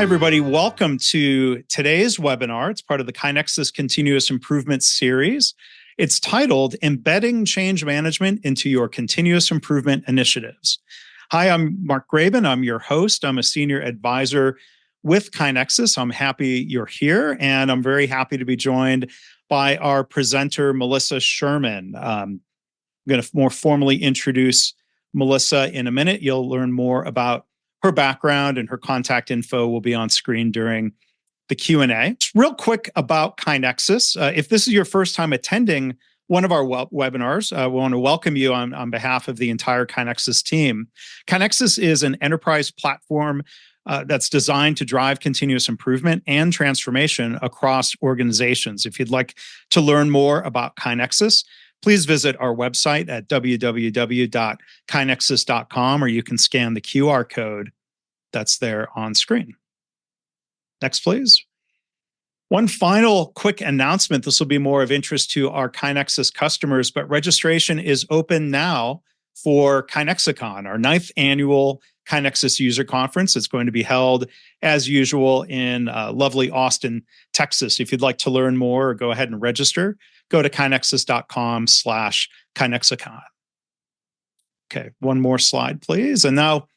Hi, everybody. Welcome to today's webinar. It's part of the KaiNexus Continuous Improvement series. It's titled Embedding Change Management into Your Continuous Improvement Initiatives. Hi, I'm Mark Graben. I'm your host. I'm a senior advisor with KaiNexus. I'm happy you're here, and I'm very happy to be joined by our presenter, Melissa Sherman. I'm going to more formally introduce Melissa in a minute. You'll learn more about her background, and her contact info will be on screen during the Q&A. Real quick about KaiNexus. If this is your first time attending one of our webinars, we want to welcome you on behalf of the entire KaiNexus team. KaiNexus is an enterprise platform that's designed to drive continuous improvement and transformation across organizations. If you'd like to learn more about KaiNexus, please visit our website at www.kainexus.com, or you can scan the QR code that's there on screen. Next, please. One final quick announcement. This will be more of interest to our KaiNexus customers, but registration is open now for KaiNexicon, our 9th annual KaiNexus User Conference. It's going to be held, as usual, in lovely Austin, Texas. If you'd like to learn more, go ahead and register. Go to kainexus.com/KaiNexicon. Okay, one more slide, please. And now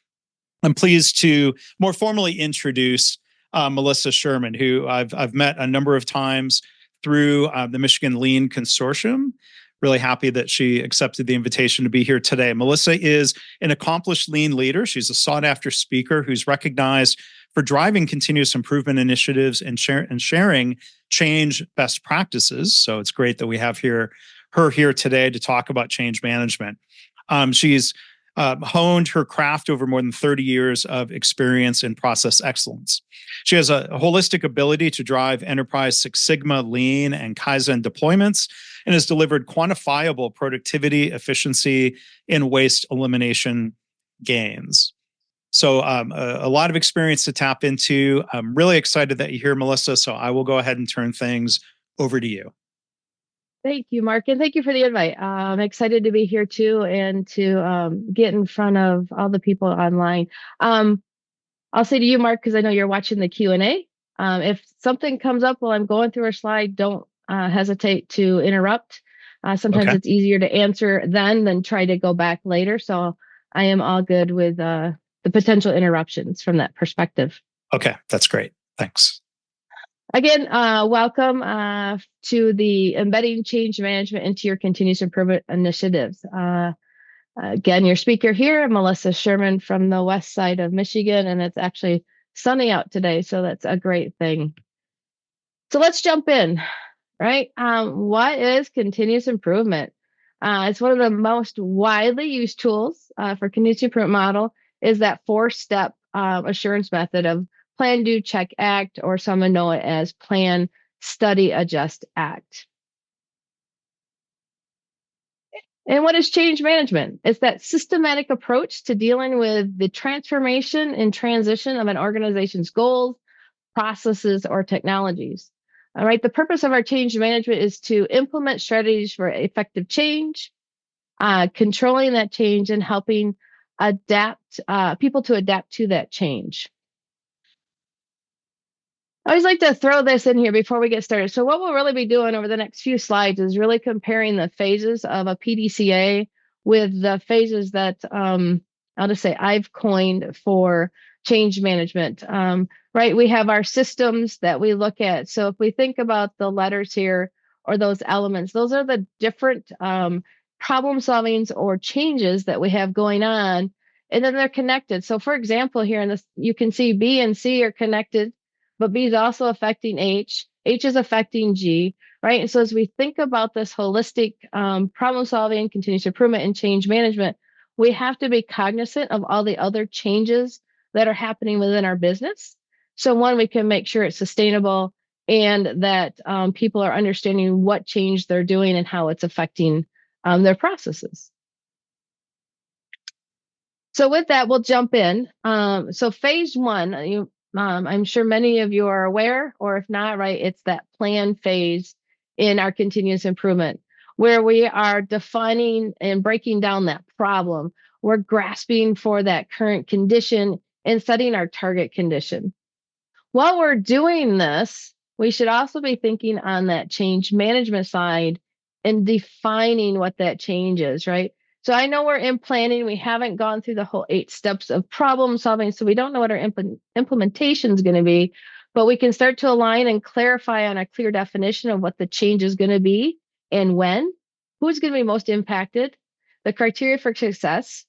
I'm pleased to more formally introduce Melissa Sherman, who I've met a number of times through the Michigan Lean Consortium. Really happy that she accepted the invitation to be here today. Melissa is an accomplished Lean leader. She's a sought-after speaker who's recognized for driving continuous improvement initiatives and sharing change best practices. So it's great that we have her here today to talk about change management. She's honed her craft over more than 30 years of experience in process excellence. She has a holistic ability to drive enterprise Six Sigma, Lean, and Kaizen deployments, and has delivered quantifiable productivity, efficiency, and waste elimination gains. So a lot of experience to tap into. I'm really excited that you're here, Melissa, so I will go ahead and turn things over to you. Thank you, Mark, and thank you for the invite. I'm excited to be here too, and to get in front of all the people online. I'll say to you, Mark, because I know you're watching the Q&A, if something comes up while I'm going through a slide, don't hesitate to interrupt. Sometimes it's easier to answer then than try to go back later. So I am all good with the potential interruptions from that perspective. Okay, that's great. Thanks. Again, welcome to the Embedding Change Management into Your Continuous Improvement Initiatives. Again, your speaker here, Melissa Sherman from the west side of Michigan, and it's actually sunny out today, so that's a great thing. So let's jump in, right? What is continuous improvement? It's one of the most widely used tools for continuous improvement model is that 4-step assurance method of plan, do, check, act, or some know it as plan, study, adjust, act. And what is change management? It's that systematic approach to dealing with the transformation and transition of an organization's goals, processes, or technologies. All right, the purpose of our change management is to implement strategies for effective change, controlling that change, and helping people to adapt to that change. I always like to throw this in here before we get started. So what we'll really be doing over the next few slides is really comparing the phases of a PDCA with the phases that I'll just say I've coined for change management. Right, we have our systems that we look at. So if we think about the letters here or those elements, those are the different problem solvings or changes that we have going on, and then they're connected. So for example, here in this, you can see B and C are connected, but B is also affecting H. H is affecting G, right? And so as we think about this holistic problem solving, continuous improvement, and change management, we have to be cognizant of all the other changes that are happening within our business. So one, we can make sure it's sustainable and that people are understanding what change they're doing and how it's affecting their processes. So with that, we'll jump in. So phase one, I'm sure many of you are aware, or if not, right, it's that plan phase in our continuous improvement, where we are defining and breaking down that problem. We're grasping for that current condition and setting our target condition. While we're doing this, we should also be thinking on that change management side and defining what that change is, right? So I know we're in planning. We haven't gone through the whole 8 steps of problem solving. So we don't know what our implementation is going to be, but we can start to align and clarify on a clear definition of what the change is going to be and when, who's going to be most impacted, the criteria for success,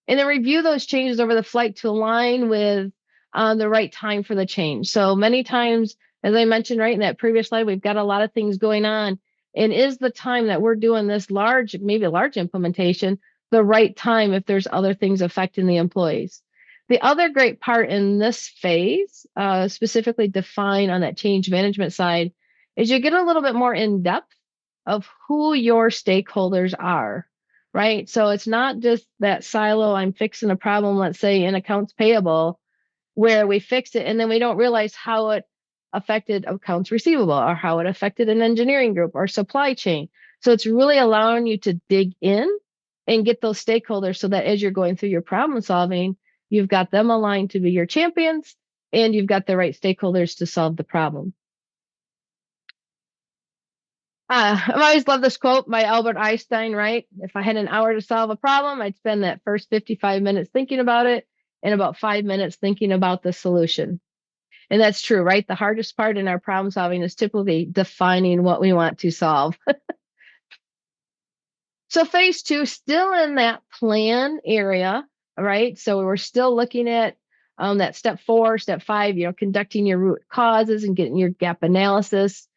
and then review those changes over the flight to align with the right time for the change. So many times, as I mentioned right in that previous slide, we've got a lot of things going on. And is the time that we're doing this large, maybe a large implementation, the right time if there's other things affecting the employees? The other great part in this phase, specifically defined on that change management side, is you get a little bit more in depth of who your stakeholders are, right? So it's not just that silo, I'm fixing a problem, let's say in accounts payable, where we fix it and then we don't realize how it affected accounts receivable or how it affected an engineering group or supply chain. So it's really allowing you to dig in and get those stakeholders so that as you're going through your problem solving, you've got them aligned to be your champions and you've got the right stakeholders to solve the problem. I've always loved this quote by Albert Einstein, right? If I had an hour to solve a problem, I'd spend that first 55 minutes thinking about it and about 5 minutes thinking about the solution. And that's true, right? The hardest part in our problem solving is typically defining what we want to solve. So phase 2, still in that plan area, right? So we're still looking at that step 4, step 5, conducting your root causes and getting your gap analysis,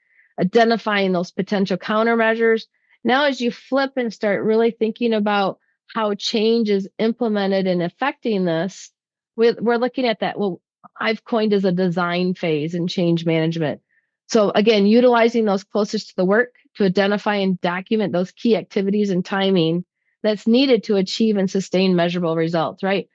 identifying those potential countermeasures. Now, as you flip and start really thinking about how change is implemented and affecting this, we're looking at that. Well, I've coined as a design phase in change management. So again, utilizing those closest to the work to identify and document those key activities and timing that's needed to achieve and sustain measurable results, right?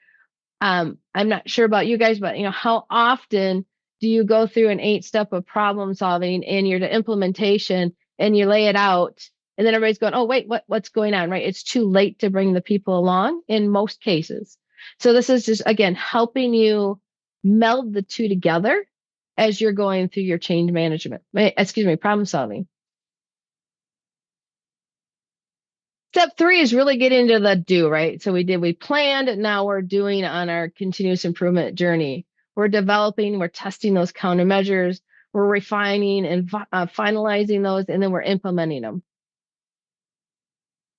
I'm not sure about you guys, but how often do you go through an 8-step of problem solving and you're to implementation and you lay it out and then everybody's going, oh, wait, what's going on, right? It's too late to bring the people along in most cases. So this is just, again, helping you meld the two together as you're going through your change management, problem solving. Step 3 is really get into the do, right? So we planned, now we're doing on our continuous improvement journey. We're developing, we're testing those countermeasures, we're refining and finalizing those, and then we're implementing them.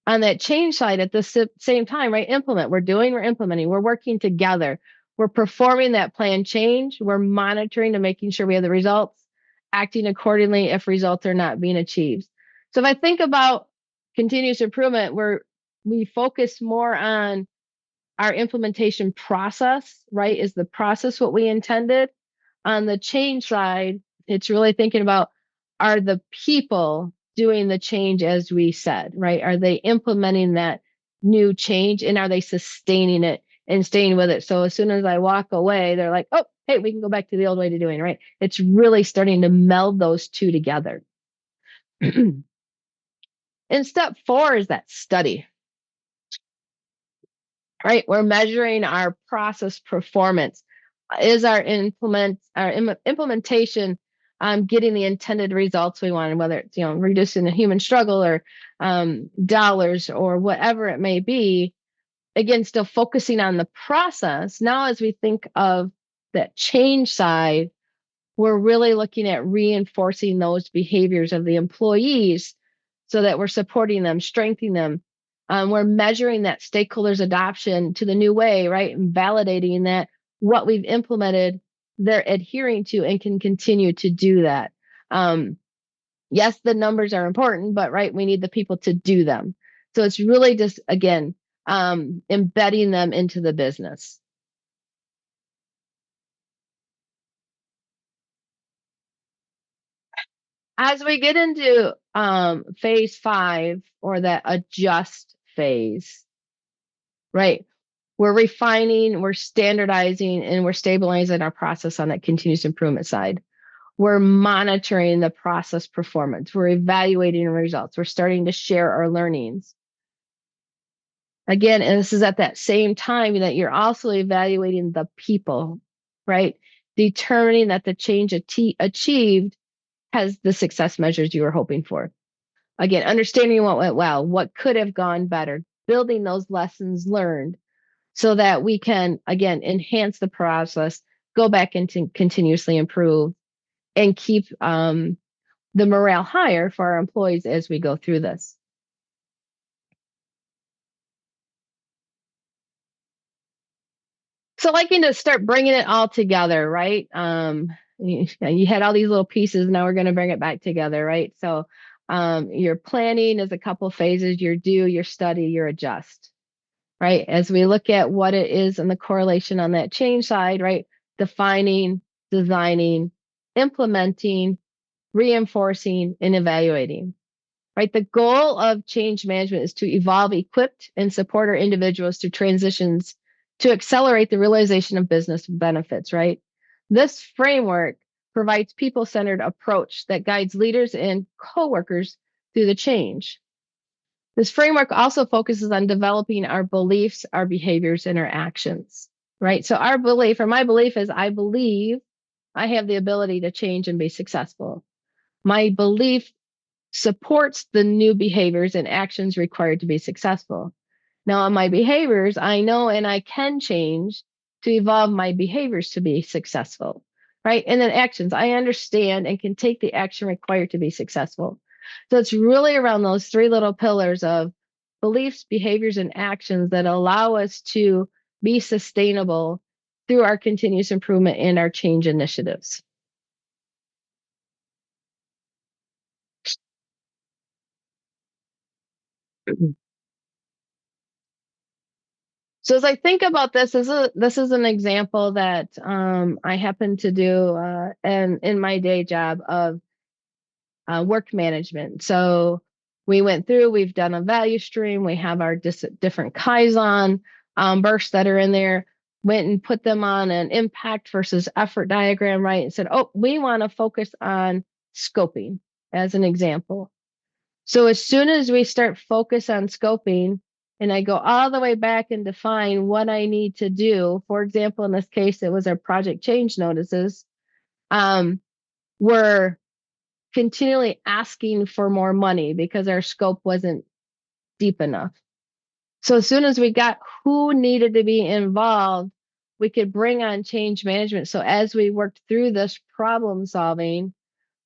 On that change side at the same time, right? We're implementing, we're working together. We're performing that plan change. We're monitoring to making sure we have the results, acting accordingly if results are not being achieved. So if I think about continuous improvement, we focus more on our implementation process, right? Is the process what we intended? On the change side, it's really thinking about, are the people doing the change as we said, right? Are they implementing that new change and are they sustaining it and staying with it? So as soon as I walk away, they're like, oh, hey, we can go back to the old way of doing it, right? It's really starting to meld those two together. And step 4 is that study, right? We're measuring our process performance. Is our implementation getting the intended results we want, whether it's reducing the human struggle or dollars or whatever it may be? Again, still focusing on the process. Now, as we think of that change side, we're really looking at reinforcing those behaviors of the employees so that we're supporting them, strengthening them. We're measuring that stakeholders' adoption to the new way, right? And validating that what we've implemented, they're adhering to and can continue to do that. Yes, the numbers are important, but right, we need the people to do them. So it's really just, again, embedding them into the business. As we get into phase 5 or that adjust phase, right? We're refining, we're standardizing, and we're stabilizing our process on that continuous improvement side. We're monitoring the process performance. We're evaluating results. We're starting to share our learnings. Again, and this is at that same time that you're also evaluating the people, right? determining that the change achieved has the success measures you were hoping for. Again, understanding what went well, what could have gone better, building those lessons learned so that we can, again, enhance the process, go back and continuously improve, and keep the morale higher for our employees as we go through this. So liking to start bringing it all together, right? You had all these little pieces. Now we're going to bring it back together, right? So your planning is a couple phases: your do, your study, your adjust, right? As we look at what it is and the correlation on that change side, right? Defining, designing, implementing, reinforcing, and evaluating. Right? The goal of change management is to evolve, equipped, and support our individuals through transitions to accelerate the realization of business benefits, right? This framework provides people-centered approach that guides leaders and coworkers through the change. This framework also focuses on developing our beliefs, our behaviors, and our actions, right? So our belief, or my belief, is I believe I have the ability to change and be successful. My belief supports the new behaviors and actions required to be successful. Now, on my behaviors, I know and I can change to evolve my behaviors to be successful, right? And then actions, I understand and can take the action required to be successful. So it's really around those three little pillars of beliefs, behaviors, and actions that allow us to be sustainable through our continuous improvement and our change initiatives. So as I think about this is an example that I happen to do and in my day job of work management. So we went through, we've done a value stream, we have our different Kaizen bursts that are in there, went and put them on an impact versus effort diagram, right? And said, oh, we want to focus on scoping as an example. So as soon as we start focus on scoping, and I go all the way back and define what I need to do, for example, in this case, it was our project change notices. We're continually asking for more money because our scope wasn't deep enough. So as soon as we got who needed to be involved, we could bring on change management. So as we worked through this problem solving,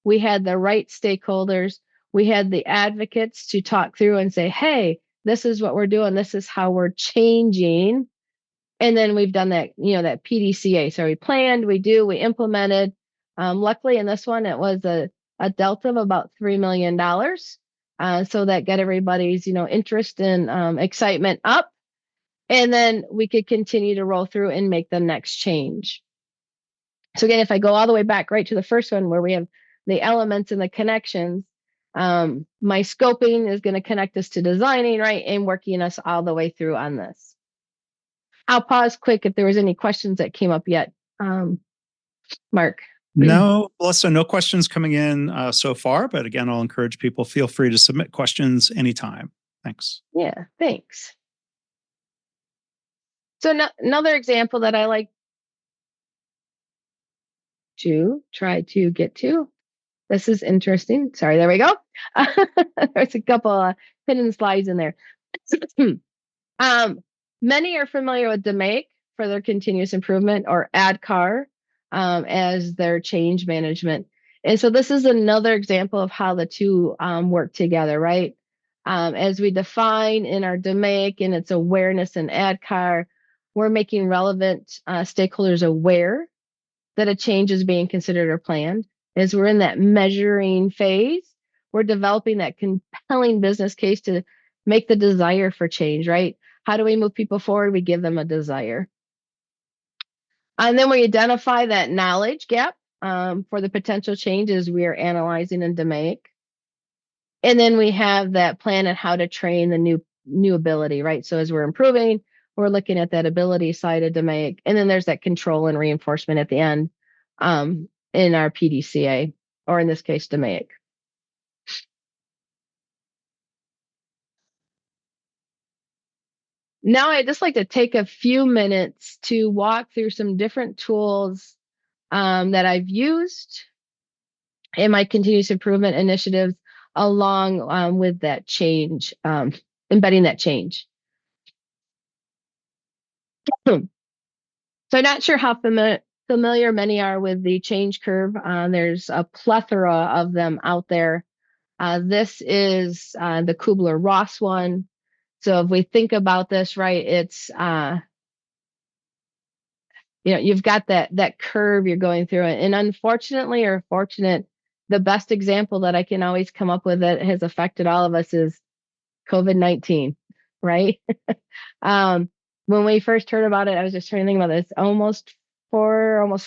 we had the right stakeholders. We had the advocates to talk through and say, hey, this is what we're doing. This is how we're changing. And then we've done that, that PDCA. So we planned, we implemented. Luckily in this one, it was a delta of about $3 million. So that got everybody's, interest and excitement up. And then we could continue to roll through and make the next change. So again, if I go all the way back right to the first one where we have the elements and the connections, my scoping is going to connect us to designing, right? And working us all the way through on this. I'll pause quick if there was any questions that came up yet. Mark. No, Melissa, no questions coming in so far, but again, I'll encourage people, feel free to submit questions anytime. Thanks. Yeah, thanks. So another example that I like to try to get to. This is interesting. Sorry, there we go. There's a couple hidden slides in there. Many are familiar with DMAIC for their continuous improvement, or ADKAR as their change management. And so this is another example of how the two work together, right? As we define in our DMAIC and its awareness in ADKAR, we're making relevant stakeholders aware that a change is being considered or planned. As we're in that measuring phase, we're developing that compelling business case to make the desire for change, right? How do we move people forward? We give them a desire. And then we identify that knowledge gap for the potential changes we are analyzing in DMAIC. And then we have that plan on how to train the new ability, right? So as we're improving, we're looking at that ability side of DMAIC. And then there's that control and reinforcement at the end in our PDCA, or in this case, DMAIC. Now, I'd just like to take a few minutes to walk through some different tools that I've used in my continuous improvement initiatives along with that change, embedding that change. So I'm not sure how familiar many are with the change curve. There's a plethora of them out there. This is the Kubler-Ross one. So if we think about this, right, it's you've got that curve you're going through, and unfortunately or fortunate, the best example that I can always come up with that has affected all of us is COVID-19, right? When we first heard about it, I was just trying to think about this almost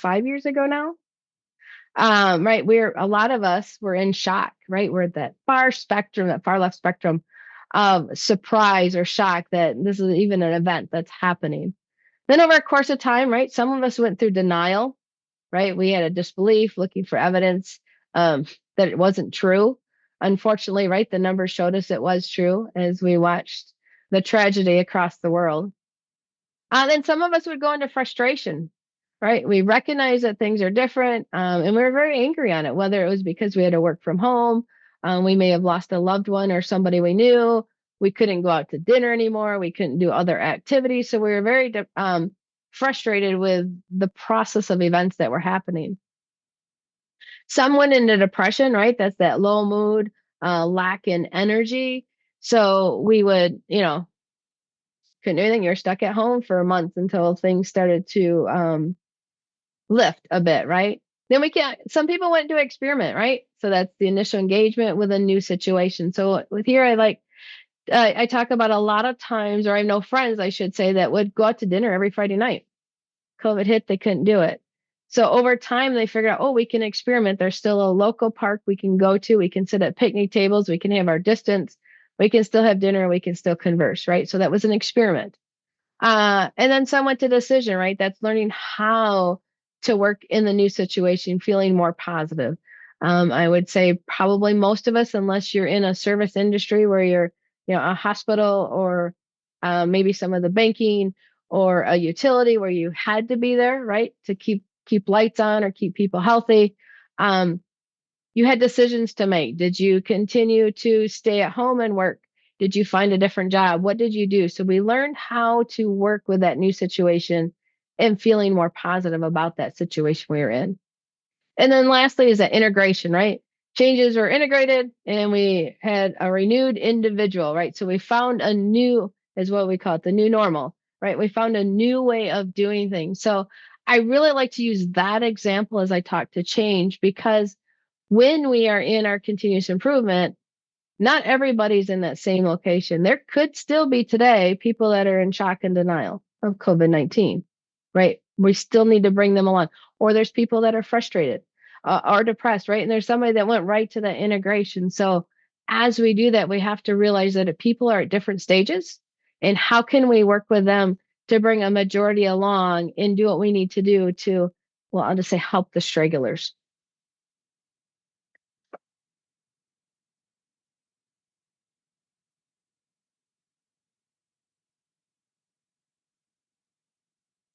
5 years ago now. Right, a lot of us were in shock, right? We're at that far left spectrum of surprise or shock that this is even an event that's happening. Then over a course of time, right, some of us went through denial, right? We had a disbelief, looking for evidence that it wasn't true. Unfortunately, right, the numbers showed us it was true as we watched the tragedy across the world. Then some of us would go into frustration, right? We recognize that things are different, and we were very angry on it, whether it was because we had to work from home, we may have lost a loved one or somebody we knew, we couldn't go out to dinner anymore, we couldn't do other activities. So we were very frustrated with the process of events that were happening. Some went into depression, right? That's that low mood, lack in energy. So we would, couldn't do anything. You're stuck at home for months until things started to lift a bit, right? Then some people went to experiment, right? So that's the initial engagement with a new situation. So with here, I talk about a lot of times, or I know friends, I should say, that would go out to dinner every Friday night. COVID hit, they couldn't do it. So over time, they figured out, we can experiment. There's still a local park we can go to. We can sit at picnic tables. We can have our distance. We can still have dinner. We can still converse, right? So that was an experiment. And then some went to decision, right? That's learning how to work in the new situation, feeling more positive. I would say probably most of us, unless you're in a service industry where you're, a hospital or maybe some of the banking or a utility where you had to be there, right, to keep lights on or keep people healthy. You had decisions to make. Did you continue to stay at home and work? Did you find a different job? What did you do? So we learned how to work with that new situation and feeling more positive about that situation we were in. And then lastly is that integration, right? Changes were integrated and we had a renewed individual, right? So we found a new, is what we call it, the new normal, right? We found a new way of doing things. So I really like to use that example as I talk to change, because when we are in our continuous improvement, not everybody's in that same location. There could still be today people that are in shock and denial of COVID-19, right? We still need to bring them along. Or there's people that are frustrated or depressed, right? And there's somebody that went right to that integration. So as we do that, we have to realize that people are at different stages, and how can we work with them to bring a majority along and do what we need to do to, well, I'll just say help the stragglers.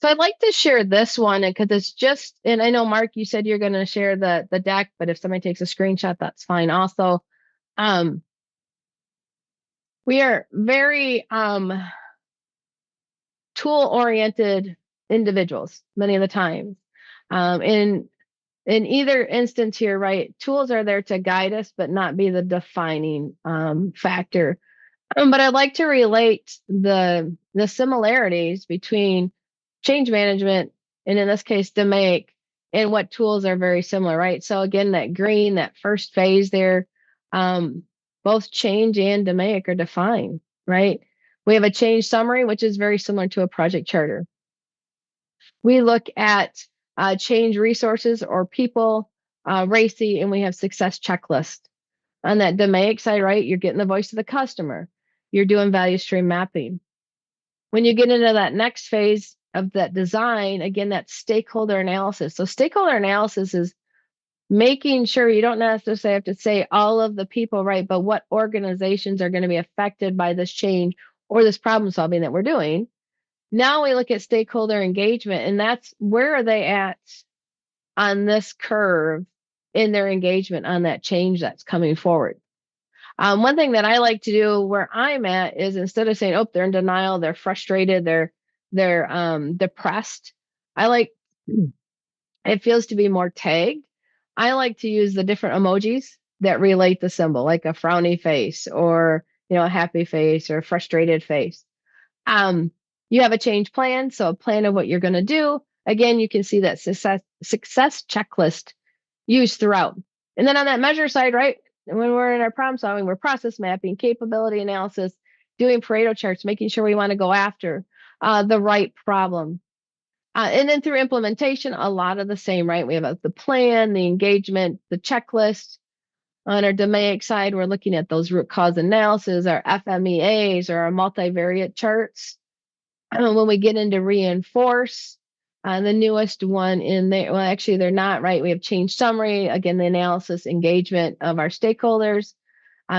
So I'd like to share this one because it's just, and I know Mark, you said you're going to share the deck, but if somebody takes a screenshot, that's fine. Also, we are very tool oriented individuals many of the times. In either instance here, right? Tools are there to guide us, but not be the defining factor. But I'd like to relate the similarities between change management, and in this case, DMAIC, and what tools are very similar, right? So again, that green, that first phase there, both change and DMAIC are defined, right? We have a change summary, which is very similar to a project charter. We look at change resources or people, RACI, and we have success checklist. On that DMAIC side, right, you're getting the voice of the customer. You're doing value stream mapping. When you get into that next phase of that design, again, that stakeholder analysis. So stakeholder analysis is making sure you don't necessarily have to say all of the people, right, but what organizations are going to be affected by this change or this problem solving that we're doing. Now we look at stakeholder engagement, and that's where are they at on this curve in their engagement on that change that's coming forward. One thing that I like to do where I'm at is instead of saying, "Oh, they're in denial, they're frustrated, they're depressed," I like it feels to be more tagged. I like to use the different emojis that relate the symbol, like a frowny face or a happy face or a frustrated face. Um, you have a change plan, so a plan of what you're going to do. Again, you can see that success checklist used throughout. And then on that measure side, right, when we're in our problem solving, we're process mapping, capability analysis, doing Pareto charts, making sure we want to go after the right problem. And then through implementation, a lot of the same, right? We have the plan, the engagement, the checklist. On our DMAIC side, we're looking at those root cause analysis, our FMEAs, or our multivariate charts. When we get into reinforce, the newest one in there, well, actually, they're not, right? We have change summary, again, the analysis engagement of our stakeholders,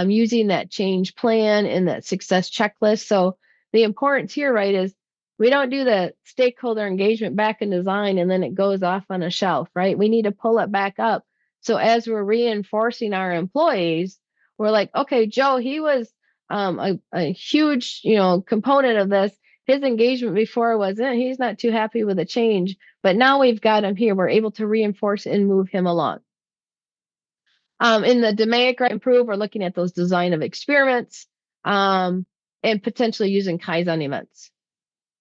using that change plan and that success checklist. So the importance here, right, is we don't do the stakeholder engagement back in design and then it goes off on a shelf, right? We need to pull it back up. So as we're reinforcing our employees, we're like, okay, Joe, he was a huge, component of this. His engagement before was, he's not too happy with the change, but now we've got him here. We're able to reinforce and move him along. In the DMAIC improve, we're looking at those design of experiments and potentially using Kaizen events.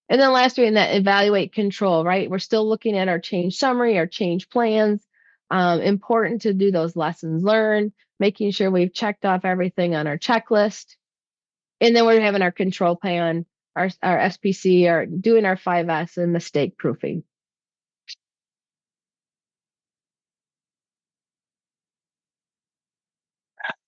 And then lastly, in that evaluate control, right? We're still looking at our change summary, our change plans. Important to do those lessons learned, making sure we've checked off everything on our checklist. And then we're having our control plan, our SPC, or doing our 5S and mistake proofing.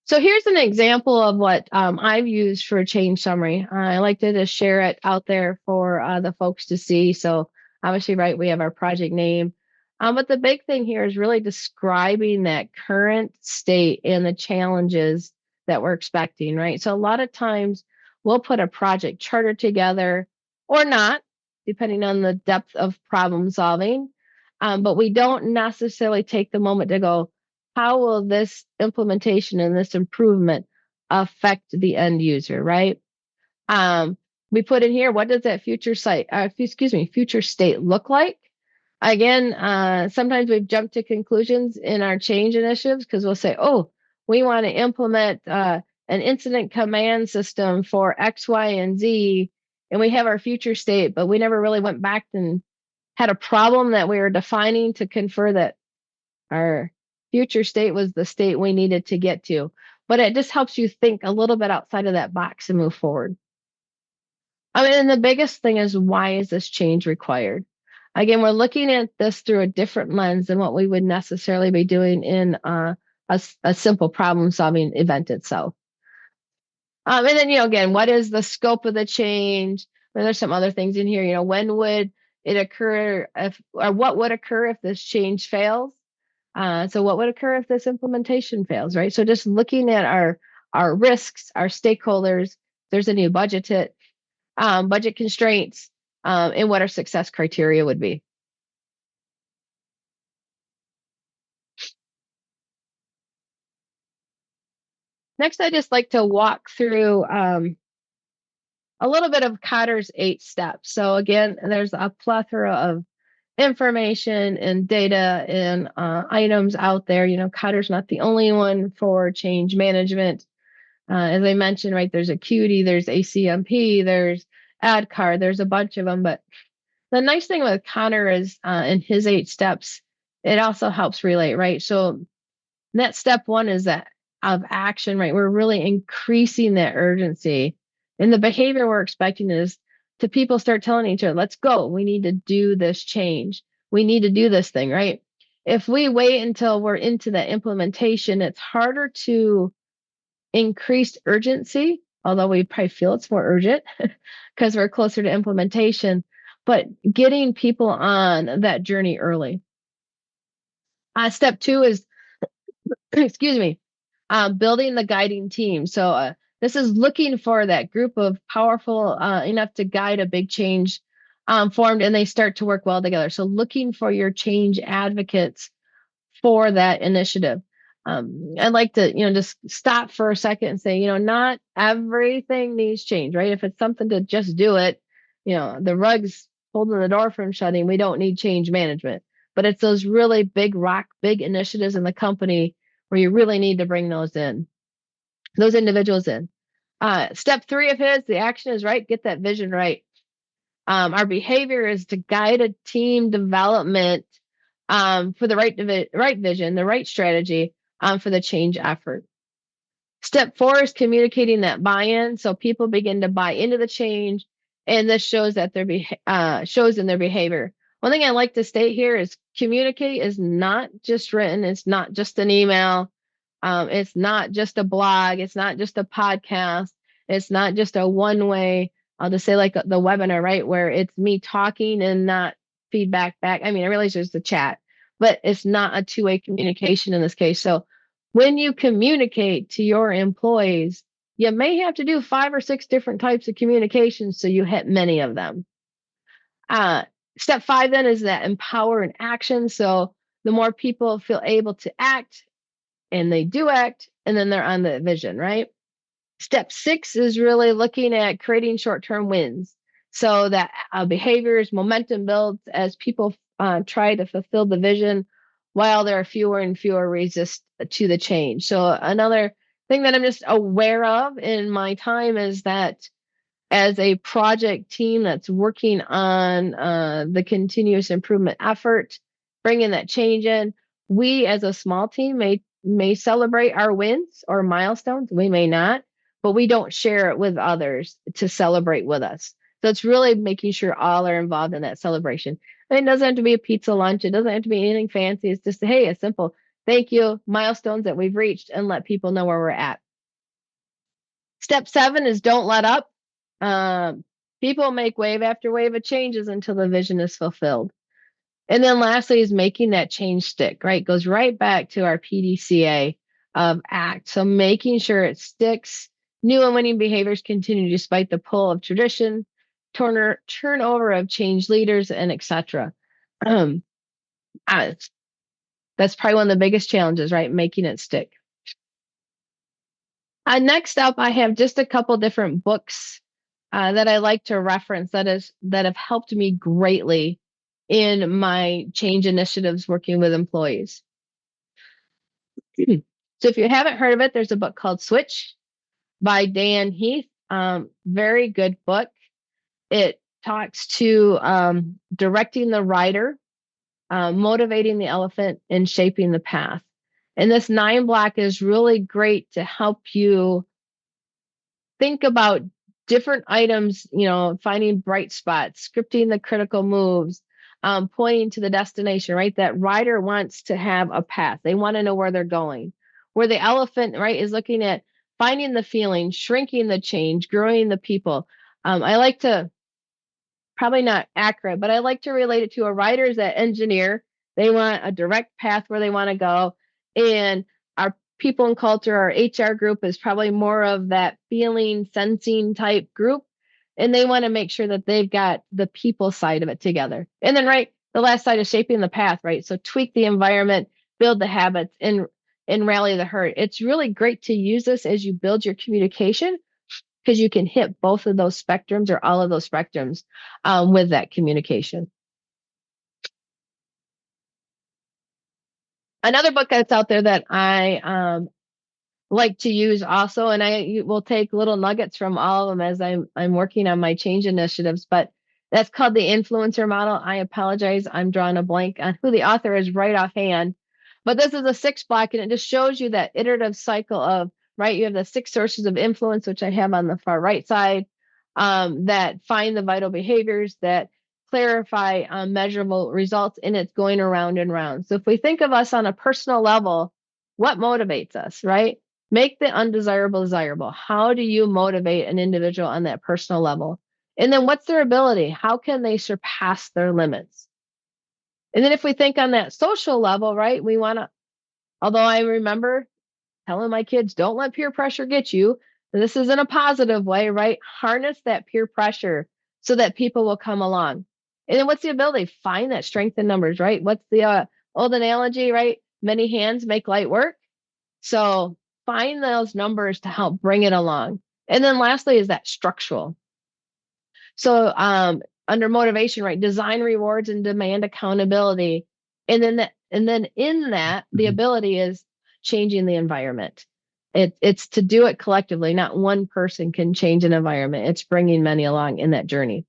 So here's an example of what I've used for a change summary. I like to just share it out there for the folks to see. So obviously, right, we have our project name. But the big thing here is really describing that current state and the challenges that we're expecting, right? So a lot of times we'll put a project charter together or not, depending on the depth of problem solving. But we don't necessarily take the moment to go, how will this implementation and this improvement affect the end user, right? We put in here, what does that future state look like? Again, sometimes we've jumped to conclusions in our change initiatives because we'll say, oh, we want to implement an incident command system for X, Y, and Z, and we have our future state, but we never really went back and had a problem that we were defining to confer that our future state was the state we needed to get to. But it just helps you think a little bit outside of that box and move forward. And the biggest thing is, why is this change required? Again, we're looking at this through a different lens than what we would necessarily be doing in a simple problem solving event itself. And then, again, what is the scope of the change? There's some other things in here. When would it occur or what would occur if this change fails? So what would occur if this implementation fails, right? So just looking at our risks, our stakeholders, there's a new budget constraints, and what our success criteria would be. Next, I just like to walk through a little bit of Kotter's 8 steps. So again, there's a plethora of information and data and items out there. Kotter's not the only one for change management. As I mentioned, right, there's Acuity, there's ACMP, there's AdCard, there's a bunch of them. But the nice thing with Connor is in his 8 steps, it also helps relate, right? So that step 1 is that of action, right? We're really increasing that urgency. And the behavior we're expecting is to people start telling each other, let's go. We need to do this change. We need to do this thing, right? If we wait until we're into the implementation, it's harder to increase urgency, although we probably feel it's more urgent because we're closer to implementation, but getting people on that journey early. Step 2 is, excuse me, building the guiding team. So this is looking for that group of powerful enough to guide a big change formed, and they start to work well together. So looking for your change advocates for that initiative. I'd like to, just stop for a second and say, not everything needs change, right? If it's something to just do it, the rug's holding the door from shutting, we don't need change management. But it's those really big initiatives in the company where you really need to bring those individuals in. Step 3 of his, the action is right, get that vision right. Our behavior is to guide a team development for the right vision, the right strategy for the change effort. Step 4 is communicating that buy-in, so people begin to buy into the change, and this shows that shows in their behavior. One thing I like to state here is communicate is not just written, it's not just an email, it's not just a blog, it's not just a podcast, it's not just a one-way. I'll just say like the webinar, right, where it's me talking and not feedback back. I mean, I realize there's the chat, but it's not a two-way communication in this case. So when you communicate to your employees, you may have to do 5 or 6 different types of communication so you hit many of them. Step 5 then is that empower and action. So the more people feel able to act, and they do act, and then they're on the vision, right? Step 6 is really looking at creating short-term wins so that behaviors, momentum builds as people try to fulfill the vision while there are fewer and fewer resist to the change. So another thing that I'm just aware of in my time is that as a project team that's working on the continuous improvement effort, bringing that change in, we as a small team may celebrate our wins or milestones. We may not, but we don't share it with others to celebrate with us. So it's really making sure all are involved in that celebration. And it doesn't have to be a pizza lunch. It doesn't have to be anything fancy. It's just, hey, a simple thank you, milestones that we've reached, and let people know where we're at. Step 7 is don't let up. People make wave after wave of changes until the vision is fulfilled. And then lastly is making that change stick, right? Goes right back to our PDCA of ACT. So making sure it sticks. New and winning behaviors continue despite the pull of tradition, turnover of change leaders, and etc. That's probably one of the biggest challenges, right? Making it stick. Next up, I have just a couple different books that I like to reference that have helped me greatly in my change initiatives working with employees. So if you haven't heard of it, there's a book called Switch by Dan Heath. Very good book. It talks to directing the rider, motivating the elephant, and shaping the path. And this 9-block is really great to help you think about different items, finding bright spots, scripting the critical moves, pointing to the destination, right? That rider wants to have a path. They want to know where they're going. Where the elephant, right, is looking at finding the feeling, shrinking the change, growing the people. I like to, probably not accurate, but I like to relate it to a rider is that engineer. They want a direct path where they want to go. And our people and culture, our HR group is probably more of that feeling, sensing type group. And they want to make sure that they've got the people side of it together. And then, right, the last side is shaping the path, right? So tweak the environment, build the habits, and rally the herd. It's really great to use this as you build your communication because you can hit both of those spectrums or all of those spectrums with that communication. Another book that's out there that I like to use also, and I will take little nuggets from all of them as I'm working on my change initiatives, but that's called The Influencer Model. I apologize, I'm drawing a blank on who the author is right offhand, but this is a 6-block, and it just shows you that iterative cycle of, right, you have the 6 sources of influence, which I have on the far right side, that find the vital behaviors, that clarify measurable results, and it's going around and around. So if we think of us on a personal level, what motivates us, right? Make the undesirable desirable. How do you motivate an individual on that personal level? And then what's their ability? How can they surpass their limits? And then if we think on that social level, right, we want to, although I remember telling my kids, don't let peer pressure get you. This is in a positive way, right? Harness that peer pressure so that people will come along. And then what's the ability? Find that strength in numbers, right? What's the old analogy, right? many hands make light work. So find those numbers to help bring it along. And then lastly is that structural. So under motivation, right? Design rewards and demand accountability. And then in that, the ability is changing the environment. It's to do it collectively. Not one person can change an environment. It's bringing many along in that journey.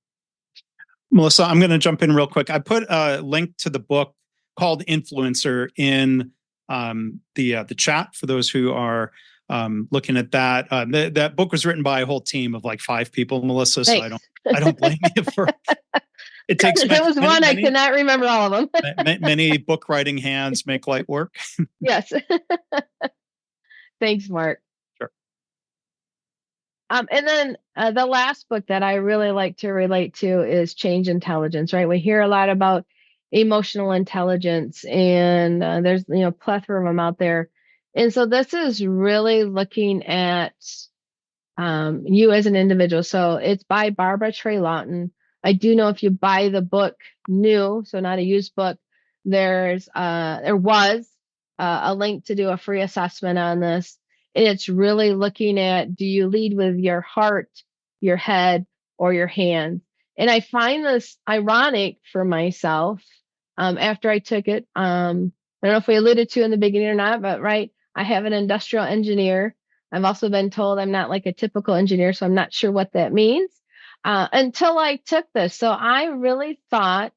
Melissa, I'm going to jump in real quick. I put a link to the book called Influencer in the chat for those who are looking at that. That book was written by a whole team of like 5 people, Melissa. So Thanks. I don't blame you for. It takes if it was one, I cannot remember all of them. Many book writing hands make light work. Yes. Thanks, Mark. Sure. And then the last book that I really like to relate to is Change Intelligence, right? We hear a lot about emotional intelligence, and there's plethora of them out there. And so this is really looking at you as an individual. So it's by Barbara Trey Lawton. I do know if you buy the book new, so not a used book, there was a link to do a free assessment on this. And it's really looking at, do you lead with your heart, your head, or your hands? And I find this ironic for myself after I took it. I don't know if we alluded to in the beginning or not, but right, I have an industrial engineer. I've also been told I'm not like a typical engineer, so I'm not sure what that means until I took this. So I really thought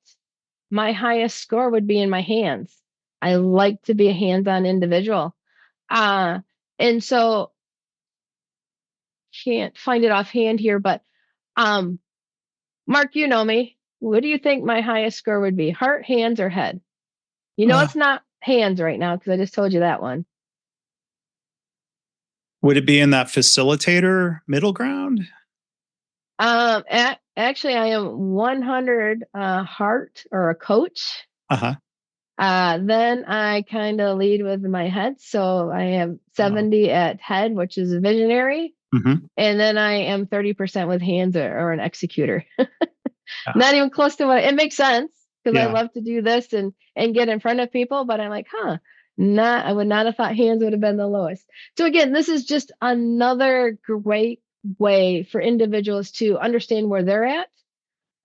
my highest score would be in my hands. I like to be a hands-on individual. And so can't find it offhand here, but Mark, you know me. What do you think my highest score would be? Heart, hands, or head? It's not hands right now because I just told you that one. Would it be in that facilitator middle ground? Actually, I am 100 heart or a coach. Uh-huh. Then I kind of lead with my head. So I have 70 at head, which is a visionary. Mm-hmm. And then I am 30% with hands or an executor. Not even close to what it makes sense because I love to do this and get in front of people. But I'm like, I would not have thought hands would have been the lowest. So again, this is just another great way for individuals to understand where they're at,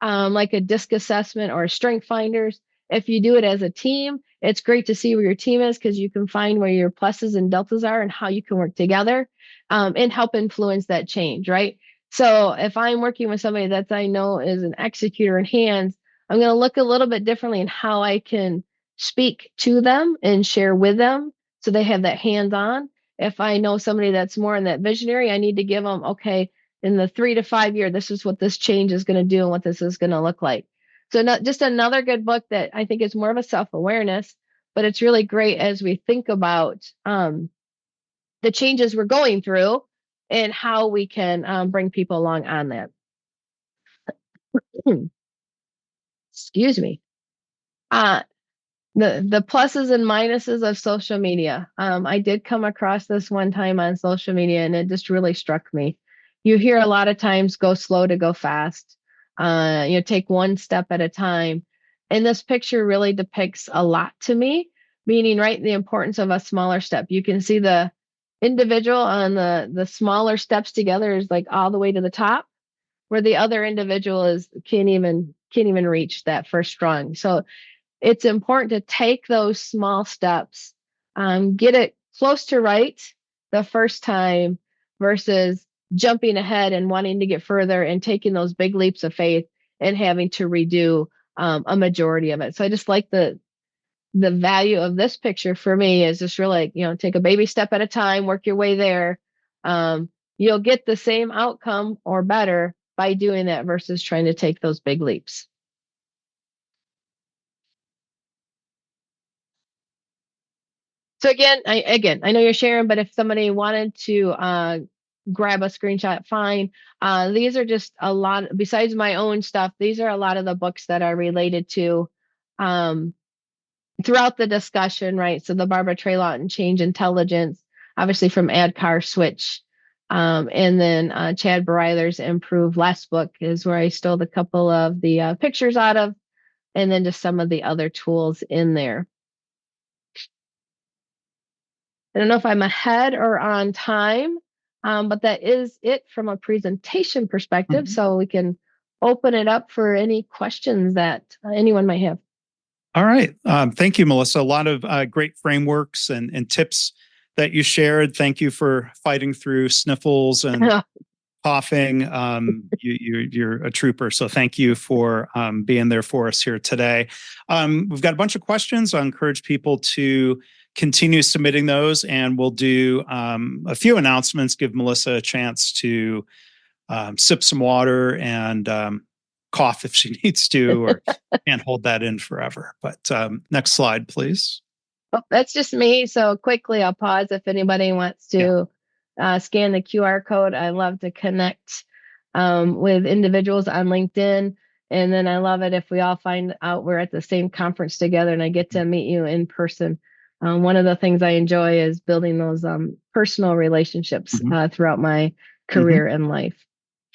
like a DISC assessment or a strength finders. If you do it as a team, it's great to see where your team is because you can find where your pluses and deltas are and how you can work together and help influence that change, right? So if I'm working with somebody that I know is an executor in hands, I'm going to look a little bit differently in how I can speak to them and share with them so they have that hands-on. If I know somebody that's more in that visionary, I need to give them, okay, in the 3 to 5 year, this is what this change is going to do and what this is going to look like. So just another good book that I think is more of a self-awareness, but it's really great as we think about the changes we're going through and how we can bring people along on that. Excuse me. The pluses and minuses of social media. I did come across this one time on social media and it just really struck me. You hear a lot of times go slow to go fast. Take one step at a time. And this picture really depicts a lot to me, meaning, right, the importance of a smaller step. You can see the individual on the smaller steps together is like all the way to the top, where the other individual can't even reach that first rung. So it's important to take those small steps, get it close to right the first time versus jumping ahead and wanting to get further and taking those big leaps of faith and having to redo a majority of it. So I just like the value of this picture for me is just really, take a baby step at a time, work your way there. You'll get the same outcome or better by doing that versus trying to take those big leaps. So again, I know you're sharing, but if somebody wanted to grab a screenshot, fine. These are just a lot, besides my own stuff, these are a lot of the books that are related to throughout the discussion, right? So the Barbara Trey Lawton Change Intelligence, obviously from ADKAR Switch. And then Chad Bareiler's Improve Less book is where I stole a couple of the pictures out of, and then just some of the other tools in there. I don't know if I'm ahead or on time, but that is it from a presentation perspective. So we can open it up for any questions that anyone might have. All right. Thank you, Melissa. A lot of great frameworks and tips that you shared. Thank you for fighting through sniffles and coughing. You're a trooper. So thank you for being there for us here today. We've got a bunch of questions. I encourage people to continue submitting those, and we'll do a few announcements, give Melissa a chance to sip some water and cough if she needs to, or can't hold that in forever. But next slide, please. Oh, that's just me. So quickly, I'll pause if anybody wants to scan the QR code. I love to connect with individuals on LinkedIn. And then I love it if we all find out we're at the same conference together and I get to meet you in person. One of the things I enjoy is building those personal relationships throughout my career and life.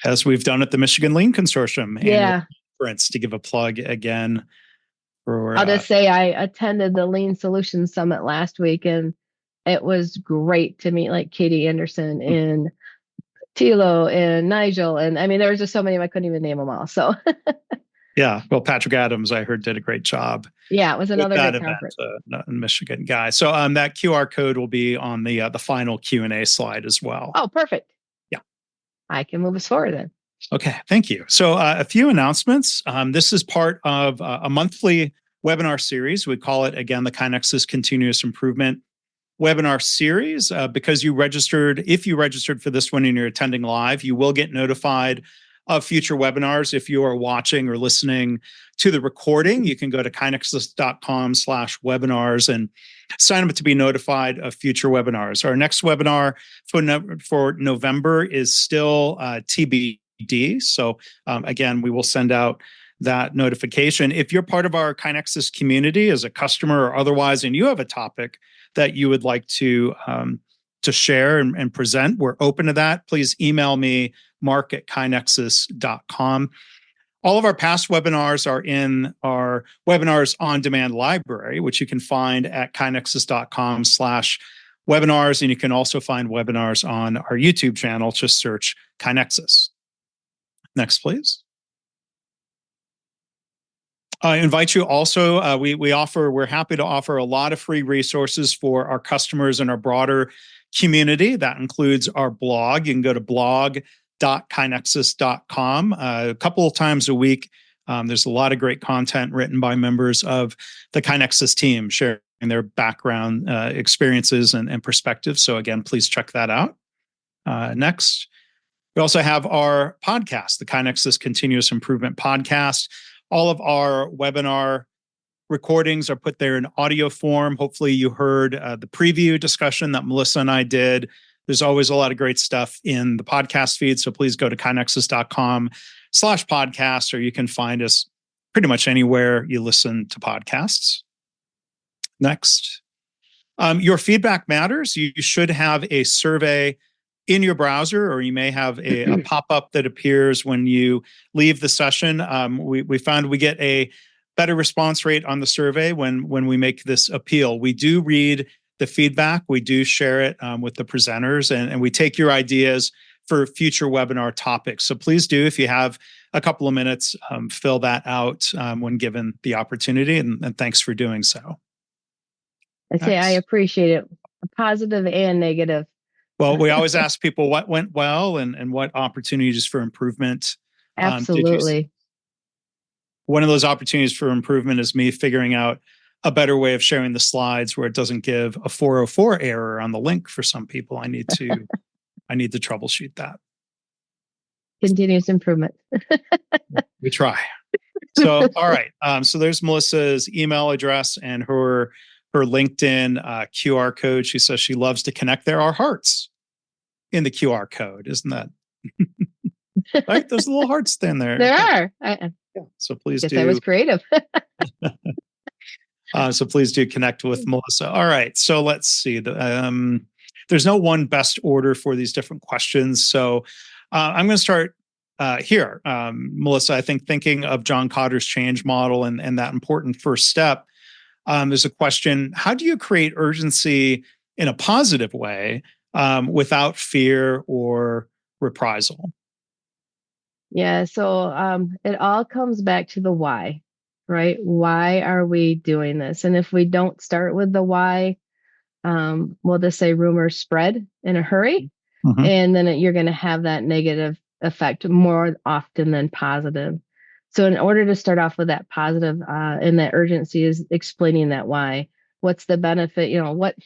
As we've done at the Michigan Lean Consortium annual conference, to give a plug again. I'll just say I attended the Lean Solutions Summit last week, and it was great to meet like Katie Anderson and Tilo and Nigel. And I mean, there was just so many, I couldn't even name them all. So yeah, well, Patrick Adams, I heard, did a great job. Yeah, it was another great conference. Michigan guy. So that QR code will be on the final Q&A slide as well. Oh, perfect. Yeah. I can move us forward then. Okay, thank you. So a few announcements. This is part of a monthly webinar series. We call it, again, the KaiNexus Continuous Improvement webinar series. Because if you registered for this one and you're attending live, you will get notified of future webinars. If you are watching or listening to the recording, you can go to kainexus.com/webinars and sign up to be notified of future webinars. Our next webinar for November is still TBD. So again, we will send out that notification. If you're part of our KaiNexus community as a customer or otherwise, and you have a topic that you would like to share and present, we're open to that. Please email me, mark@kainexus.com. All of our past webinars are in our webinars on demand library, which you can find at kainexus.com/webinars. And you can also find webinars on our YouTube channel. Just search KaiNexus. Next, please. I invite you also, we're happy to offer a lot of free resources for our customers and our broader community. That includes our blog. You can go to blog.kainexus.com. A couple of times a week, there's a lot of great content written by members of the KaiNexus team, sharing their background, experiences, and perspectives. So again, please check that out. Next, we also have our podcast, the KaiNexus Continuous Improvement Podcast. All of our webinar recordings are put there in audio form. Hopefully you heard the preview discussion that Melissa and I did. There's always a lot of great stuff in the podcast feed. So please go to kainexus.com/podcast, or you can find us pretty much anywhere you listen to podcasts. Next. Your feedback matters. You should have a survey in your browser, or you may have a pop-up that appears when you leave the session. We found we get a better response rate on the survey when we make this appeal. We do read the feedback. We do share it with the presenters, and we take your ideas for future webinar topics. So please do, if you have a couple of minutes, fill that out when given the opportunity, and thanks for doing so. I appreciate it, positive and negative. Well, we always ask people what went well and what opportunities for improvement. Absolutely. One of those opportunities for improvement is me figuring out a better way of sharing the slides where it doesn't give a 404 error on the link for some people. I need to troubleshoot that. Continuous improvement. We try. So, all right. So there's Melissa's email address and her LinkedIn QR code. She says she loves to connect. There are hearts in the QR code. Isn't that right? There's little hearts in there. There are. Yeah. So please do. I was creative. So please do connect with Melissa. All right. So let's see. There's no one best order for these different questions. So I'm going to start here. Melissa, I think thinking of John Cotter's change model and that important first step, there's a question: how do you create urgency in a positive way, without fear or reprisal? Yeah. So it all comes back to the why, right? Why are we doing this? And if we don't start with the why, we'll just say rumors spread in a hurry, Mhm. and then you're going to have that negative effect more often than positive. So in order to start off with that positive and that urgency is explaining that why. What's the benefit? What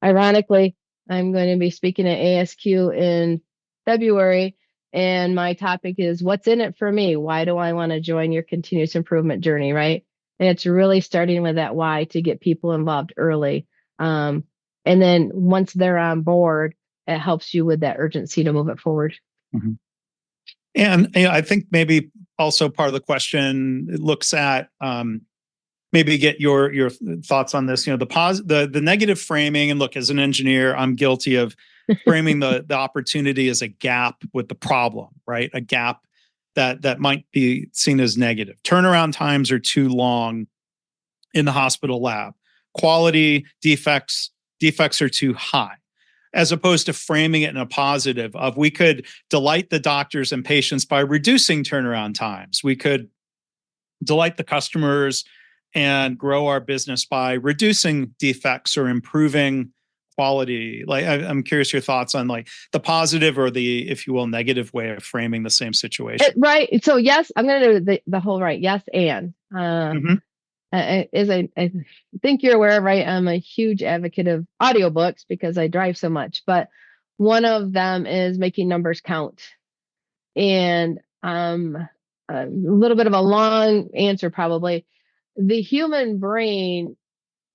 Ironically, I'm going to be speaking at ASQ in February, and my topic is what's in it for me? Why do I want to join your continuous improvement journey, right? And it's really starting with that why to get people involved early. Um, and then once they're on board, it helps you with that urgency to move it forward. Mhm. And I think maybe also part of the question looks at, maybe get your thoughts on this. The negative framing, and look, as an engineer, I'm guilty of framing the opportunity as a gap with the problem, right? A gap that might be seen as negative. Turnaround times are too long in the hospital lab. Quality defects are too high, as opposed to framing it in a positive of we could delight the doctors and patients by reducing turnaround times. We could delight the customers and grow our business by reducing defects or improving quality. Like, I'm curious your thoughts on like the positive or the, if you will, negative way of framing the same situation. Right. So yes, I'm going to do the whole right. Yes, and Mm-hmm. as I think you're aware, right? I'm a huge advocate of audiobooks because I drive so much, but one of them is making numbers count. And a little bit of a long answer, probably. The human brain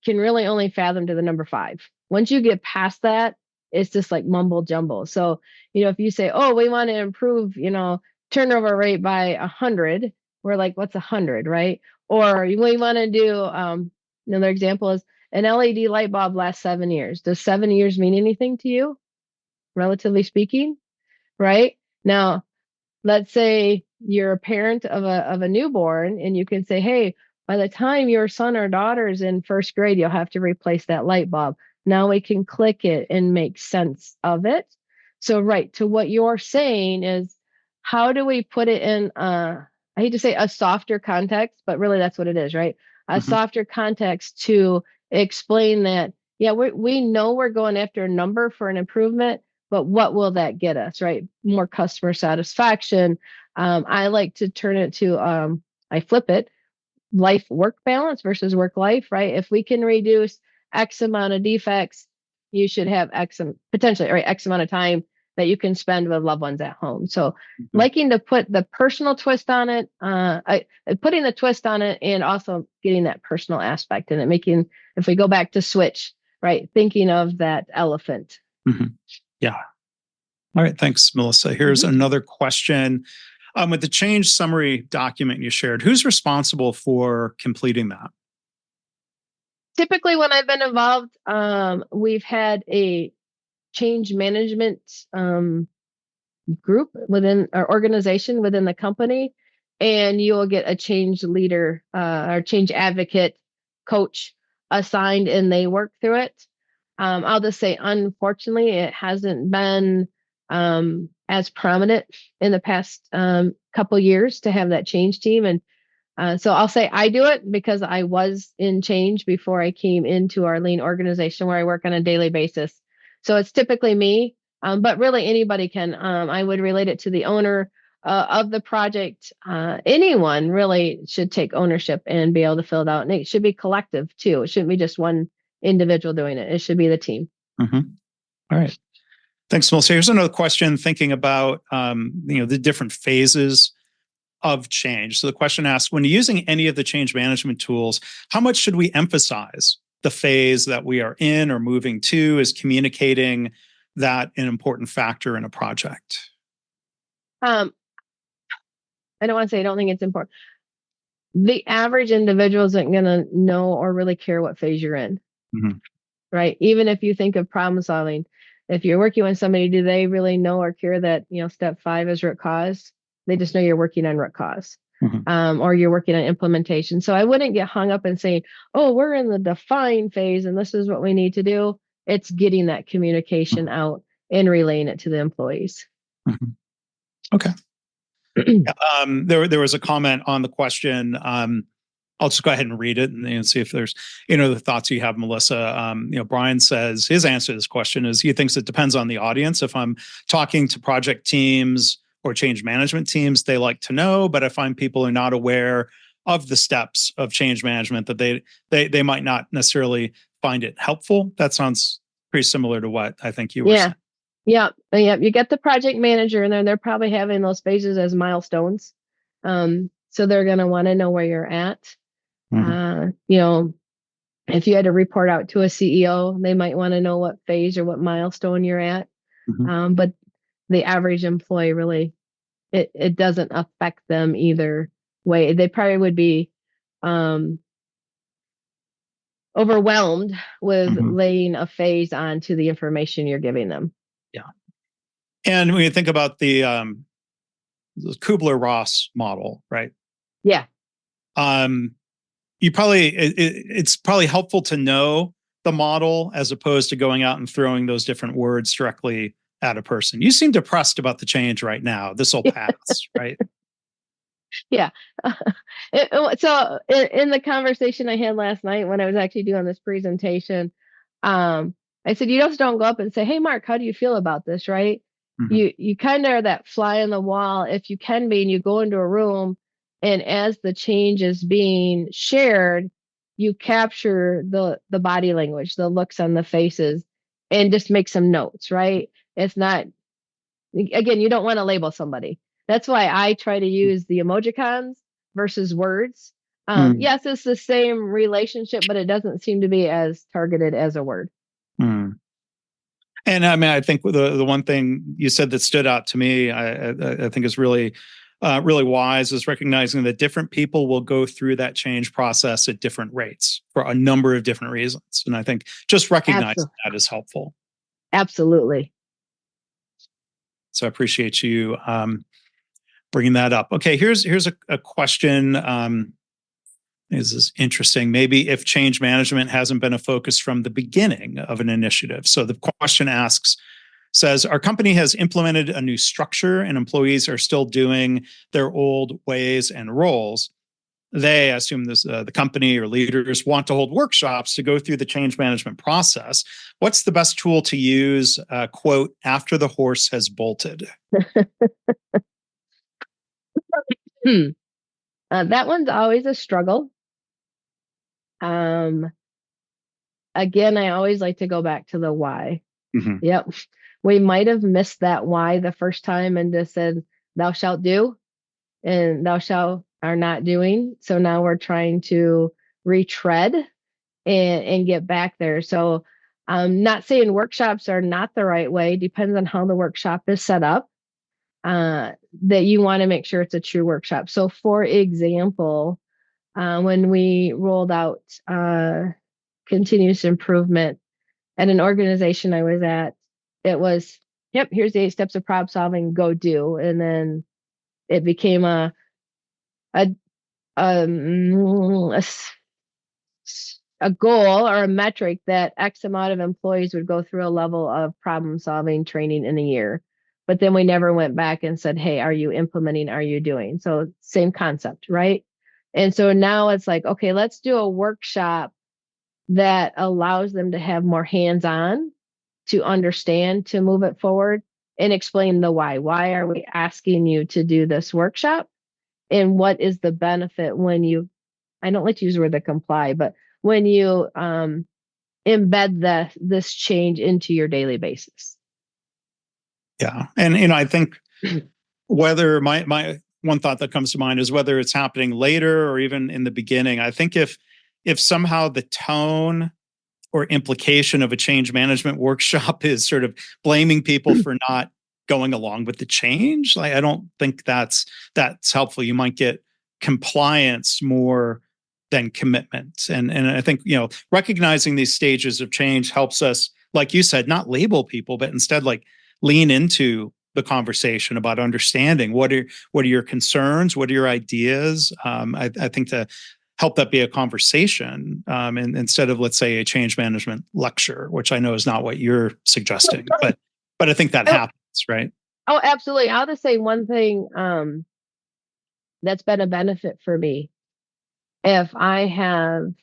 can really only fathom to the number 5. Once you get past that, it's just like mumble jumble. So, if you say, oh, we want to improve, turnover rate by 100, we're like, what's 100, right? Or we want to do, another example is an LED light bulb lasts 7 years. Does 7 years mean anything to you, relatively speaking? Right? Now, let's say you're a parent of a newborn, and you can say, hey, by the time your son or daughter is in first grade, you'll have to replace that light bulb. Now we can click it and make sense of it. So right to what you're saying is, how do we put it in I hate to say a softer context, but really that's what it is, right? A Mm-hmm. softer context to explain that, yeah, we know we're going after a number for an improvement, but what will that get us, right? More customer satisfaction. I like to turn it to, I flip it, life work balance versus work life, right? If we can reduce X amount of defects, you should have potentially, right, X amount of time that you can spend with loved ones at home. So Mm-hmm. liking to put the personal twist on it, putting the twist on it, and also getting that personal aspect in it, making, if we go back to switch, right, thinking of that elephant. Mm-hmm. Yeah. All right. Thanks, Melissa. Here's Mm-hmm. another question. With the change summary document you shared, who's responsible for completing that? Typically, when I've been involved, we've had a change management group within our organization, within the company, and you will get a change leader or change advocate coach assigned, and they work through it. I'll just say, unfortunately, it hasn't been as prominent in the past couple years to have that change team. And so I'll say I do it because I was in change before I came into our lean organization where I work on a daily basis. So it's typically me, but really anybody can. I would relate it to the owner of the project. Anyone really should take ownership and be able to fill it out. And it should be collective too. It shouldn't be just one individual doing it. It should be the team. Mm-hmm. All right. Thanks, Melissa. Here's another question thinking about the different phases of change. So the question asks, when using any of the change management tools, how much should we emphasize the phase that we are in or moving to? Is communicating that an important factor in a project? I don't want to say I don't think it's important. The average individual isn't going to know or really care what phase you're in. Mm-hmm. Right? Even if you think of problem solving, if you're working with somebody, do they really know or care that, step 5 is root cause? They just know you're working on root cause. Mm-hmm. Or you're working on implementation. So I wouldn't get hung up and saying, oh, we're in the define phase and this is what we need to do. It's getting that communication out and relaying it to the employees. Mm-hmm. Okay. There was a comment on the question. I'll just go ahead and read it and see if there's, the thoughts you have, Melissa. Brian says his answer to this question is he thinks it depends on the audience. If I'm talking to project teams or change management teams, they like to know. But if I'm people who are not aware of the steps of change management, that they might not necessarily find it helpful. That sounds pretty similar to what I think you were saying. Yeah. You get the project manager in there, and they're probably having those phases as milestones. So they're going to want to know where you're at. Mm-hmm. If you had to report out to a CEO, they might want to know what phase or what milestone you're at. Mm-hmm. But the average employee really, it doesn't affect them either way. They probably would be overwhelmed with laying a phase onto the information you're giving them. Yeah. And when you think about the Kubler-Ross model, right? Yeah. It's probably helpful to know the model as opposed to going out and throwing those different words directly at a person. You seem depressed about the change right now. This will pass, right? Yeah. So in the conversation I had last night when I was actually doing this presentation, I said, you just don't go up and say, hey, Mark, how do you feel about this, right? Mm-hmm. You kind of are that fly on the wall, if you can be, and you go into a room, and as the change is being shared, you capture the body language, the looks on the faces, and just make some notes, right? It's not, again, you don't want to label somebody. That's why I try to use the emojicons versus words. Yes, it's the same relationship, but it doesn't seem to be as targeted as a word. And I mean, I think the one thing you said that stood out to me, I think is really wise, is recognizing that different people will go through that change process at different rates for a number of different reasons. And I think just recognizing that is helpful. Absolutely. So I appreciate you bringing that up. Okay, here's a question. This is interesting. Maybe if change management hasn't been a focus from the beginning of an initiative. So the question says, our company has implemented a new structure and employees are still doing their old ways and roles. They, I assume this, the company or leaders, want to hold workshops to go through the change management process. What's the best tool to use, quote, after the horse has bolted? That one's always a struggle. Again, I always like to go back to the why. Mm-hmm. Yep. We might have missed that why the first time and just said, thou shalt do, and thou shalt are not doing. So now we're trying to retread and get back there. So I'm not saying workshops are not the right way. Depends on how the workshop is set up, that you want to make sure it's a true workshop. So for example, when we rolled out continuous improvement at an organization I was at, it was, yep, here's the 8 steps of problem solving, go do. And then it became a goal or a metric that X amount of employees would go through a level of problem solving training in a year. But then we never went back and said, hey, are you implementing? Are you doing? So same concept, right? And so now it's like, okay, let's do a workshop that allows them to have more hands-on, to understand, to move it forward, and explain the why. Why are we asking you to do this workshop? And what is the benefit when you, I don't like to use the word that comply, but when you embed this change into your daily basis. Yeah. And I think whether my one thought that comes to mind is whether it's happening later or even in the beginning. I think if somehow the tone or implication of a change management workshop is sort of blaming people for not going along with the change, like, I don't think that's helpful. You might get compliance more than commitment. And I think, recognizing these stages of change helps us, like you said, not label people, but instead like lean into the conversation about understanding what are your concerns, what are your ideas. I think help that be a conversation, and instead of, let's say, a change management lecture, which I know is not what you're suggesting, but I think that happens, right? Oh, absolutely. I'll just say one thing that's been a benefit for me. If I have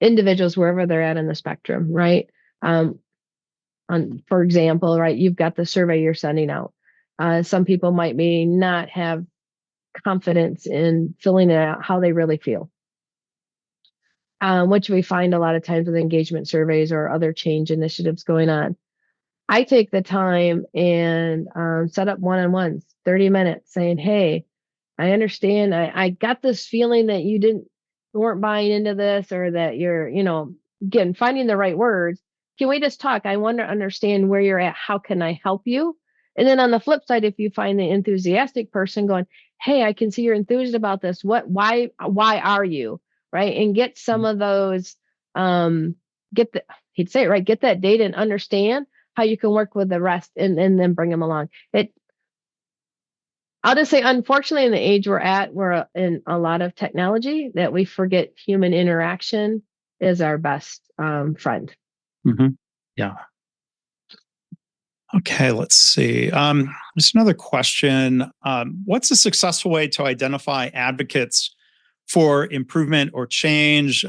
individuals wherever they're at in the spectrum, right? For example, right, you've got the survey you're sending out. Some people might be not have confidence in filling it out how they really feel, which we find a lot of times with engagement surveys or other change initiatives going on. I take the time and set up one-on-ones, 30 minutes, saying, hey, I understand. I got this feeling that you weren't buying into this, or that you're, again, finding the right words. Can we just talk? I want to understand where you're at. How can I help you? And then on the flip side, if you find the enthusiastic person going, hey, I can see you're enthused about this. Why are you? Right. And get some of those, he'd say it right, get that data and understand how you can work with the rest, and then bring them along. I'll just say, unfortunately, in the age we're in a lot of technology that we forget human interaction is our best friend. Mm-hmm. Yeah. Okay, let's see. Just another question. What's a successful way to identify advocates for improvement or change,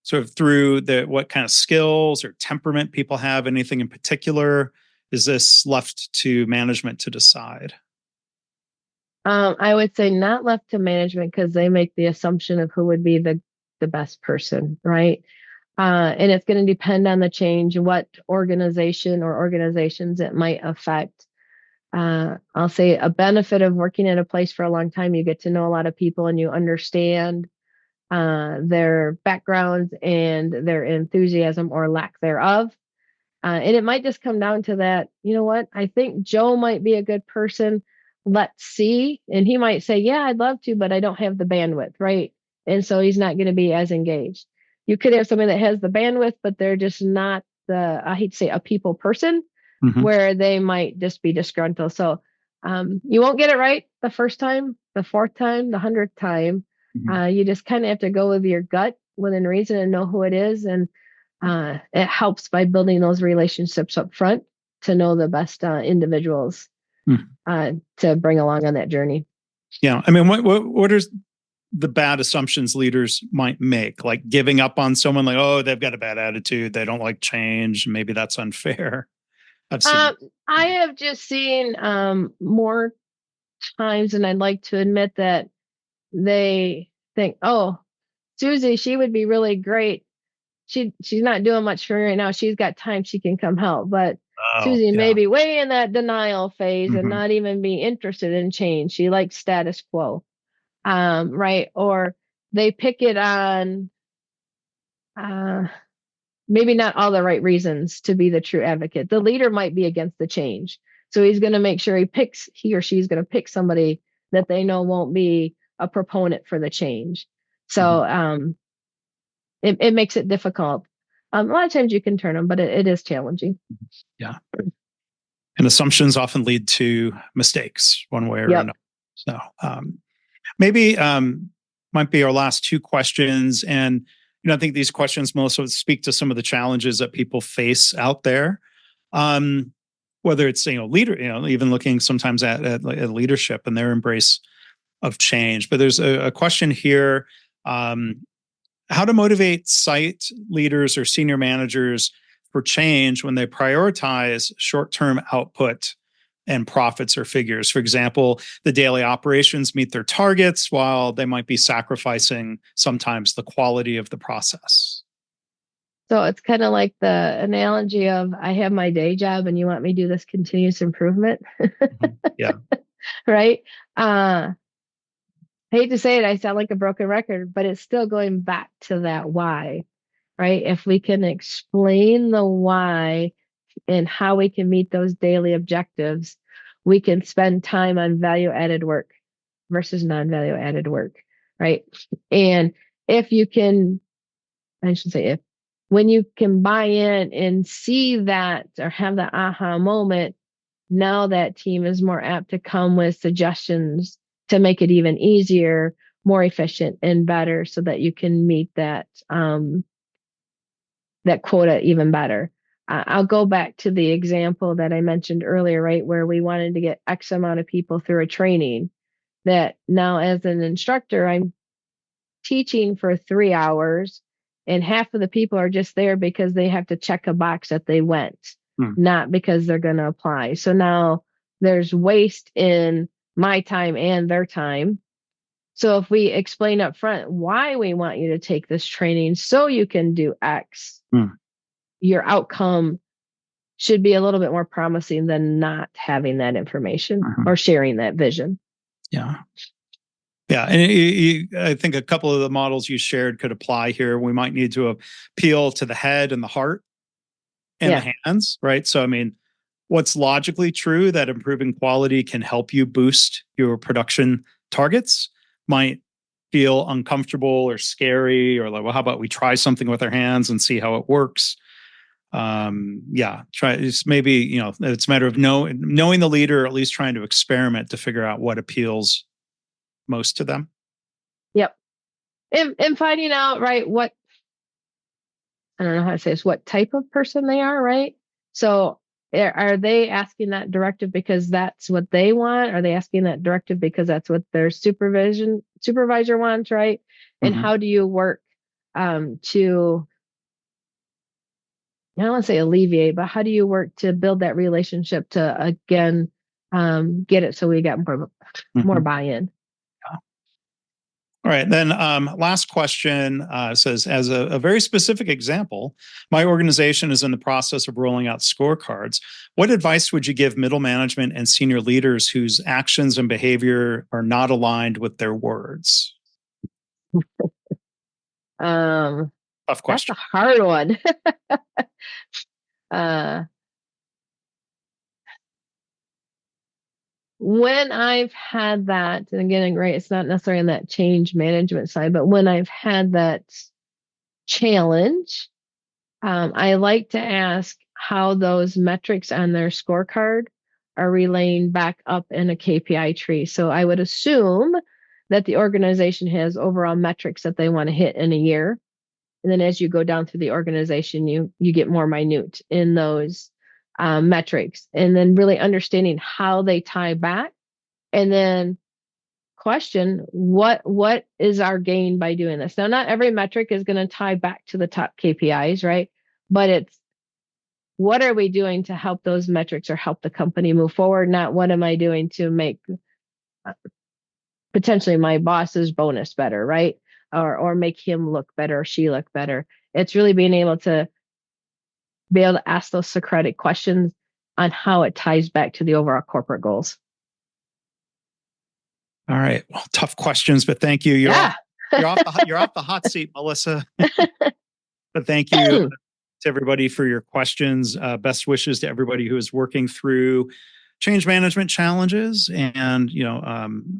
sort of through what kind of skills or temperament people have? Anything in particular? Is this left to management to decide? I would say not left to management, because they make the assumption of who would be the best person, right? And it's going to depend on the change, what organization or organizations it might affect. I'll say a benefit of working in a place for a long time, you get to know a lot of people and you understand their backgrounds and their enthusiasm or lack thereof. And it might just come down to that, you know what? I think Joe might be a good person. Let's see. And he might say, yeah, I'd love to, but I don't have the bandwidth, right? And so he's not going to be as engaged. You could have somebody that has the bandwidth, but they're just not I hate to say, a people person, where they might just be disgruntled. So you won't get it right the first time, the fourth time, the 100th time. You just kind of have to go with your gut within reason and know who it is. And it helps by building those relationships up front to know the best individuals to bring along on that journey. Yeah. I mean, what are the bad assumptions leaders might make? Like giving up on someone, like, oh, they've got a bad attitude, they don't like change, maybe that's unfair. I have just seen more times, and I'd like to admit, that they think, oh, Susie, she would be really great. She's not doing much for me right now. She's got time. She can come help. But Susie may be way in that denial phase and not even be interested in change. She likes status quo. Right. Or they pick it on maybe not all the right reasons to be the true advocate. The leader might be against the change. So he's going to make sure he or she's going to pick somebody that they know won't be a proponent for the change. So it makes it difficult. A lot of times you can turn them, but it is challenging. Yeah. And assumptions often lead to mistakes one way or another. So maybe might be our last two questions. And I think these questions, Melissa, speak to some of the challenges that people face out there. Whether it's leader, even looking sometimes at leadership and their embrace of change. But there's a question here: how to motivate site leaders or senior managers for change when they prioritize short-term output and profits or figures. For example, the daily operations meet their targets while they might be sacrificing sometimes the quality of the process. So it's kind of like the analogy of, I have my day job and you want me to do this continuous improvement. Yeah. Right. I hate to say it, I sound like a broken record, but it's still going back to that why, right? If we can explain the why and how we can meet those daily objectives, we can spend time on value added work versus non-value added work, right? And if you can, I should say when you can buy in and see that, or have that aha moment, now that team is more apt to come with suggestions to make it even easier, more efficient and better so that you can meet that that quota even better. I'll go back to the example that I mentioned earlier, right, where we wanted to get X amount of people through a training. That now, as an instructor, I'm teaching for 3 hours, and half of the people are just there because they have to check a box that they went, not because they're going to apply. So now there's waste in my time and their time. So if we explain up front why we want you to take this training so you can do X, your outcome should be a little bit more promising than not having that information or sharing that vision. Yeah. Yeah. And I think a couple of the models you shared could apply here. We might need to appeal to the head and the heart and the hands, right? So, I mean, what's logically true that improving quality can help you boost your production targets might feel uncomfortable or scary, or like, well, how about we try something with our hands and see how it works? Try. It's maybe, it's a matter of knowing the leader, or at least trying to experiment to figure out what appeals most to them. Yep. And finding out, right, what, I don't know how to say this, what type of person they are, right? So are they asking that directive because that's what they want? Are they asking that directive because that's what their supervisor wants, right? And how do you work to, I don't want to say alleviate, but how do you work to build that relationship to, again, get it so we get more buy-in? All right, then last question says, as a very specific example, my organization is in the process of rolling out scorecards. What advice would you give middle management and senior leaders whose actions and behavior are not aligned with their words? Tough question. That's a hard one. When I've had that, and again, right, it's not necessarily on that change management side, but when I've had that challenge, I like to ask how those metrics on their scorecard are relaying back up in a KPI tree. So I would assume that the organization has overall metrics that they want to hit in a year. And then as you go down through the organization, you get more minute in those metrics, and then really understanding how they tie back. And then question, what is our gain by doing this? Now, not every metric is going to tie back to the top KPIs, right? But it's, what are we doing to help those metrics or help the company move forward? Not what am I doing to make potentially my boss's bonus better, right? Or make him look better or she look better. It's really being able to ask those Socratic questions on how it ties back to the overall corporate goals. All right. Well, tough questions, but thank you. You're off the hot seat, Melissa. But thank you to everybody for your questions. Best wishes to everybody who is working through change management challenges, and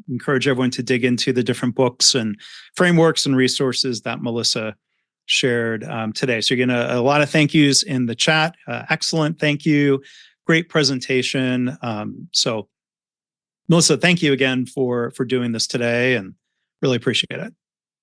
encourage everyone to dig into the different books and frameworks and resources that Melissa shared today. So you're getting a lot of thank yous in the chat. Excellent. Thank you. Great presentation. So Melissa, thank you again for doing this today, and really appreciate it.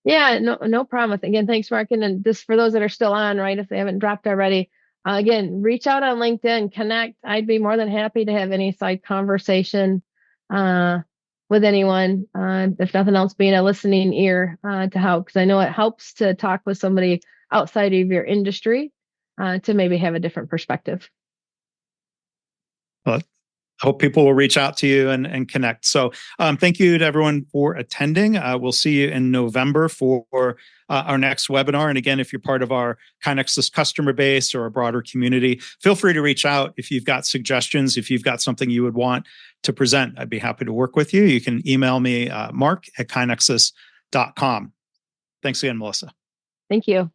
Yeah, no problem. Again, thanks, Mark. And just for those that are still on, right, if they haven't dropped already, again, reach out on LinkedIn, connect. I'd be more than happy to have any side conversation with anyone. If nothing else, being a listening ear to help, because I know it helps to talk with somebody outside of your industry to maybe have a different perspective. Well, I hope people will reach out to you and connect. So thank you to everyone for attending. We'll see you in November for our next webinar. And again, if you're part of our KaiNexus customer base or a broader community, feel free to reach out if you've got suggestions, if you've got something you would want to present. I'd be happy to work with you. You can email me, mark@kainexus.com. Thanks again, Melissa. Thank you.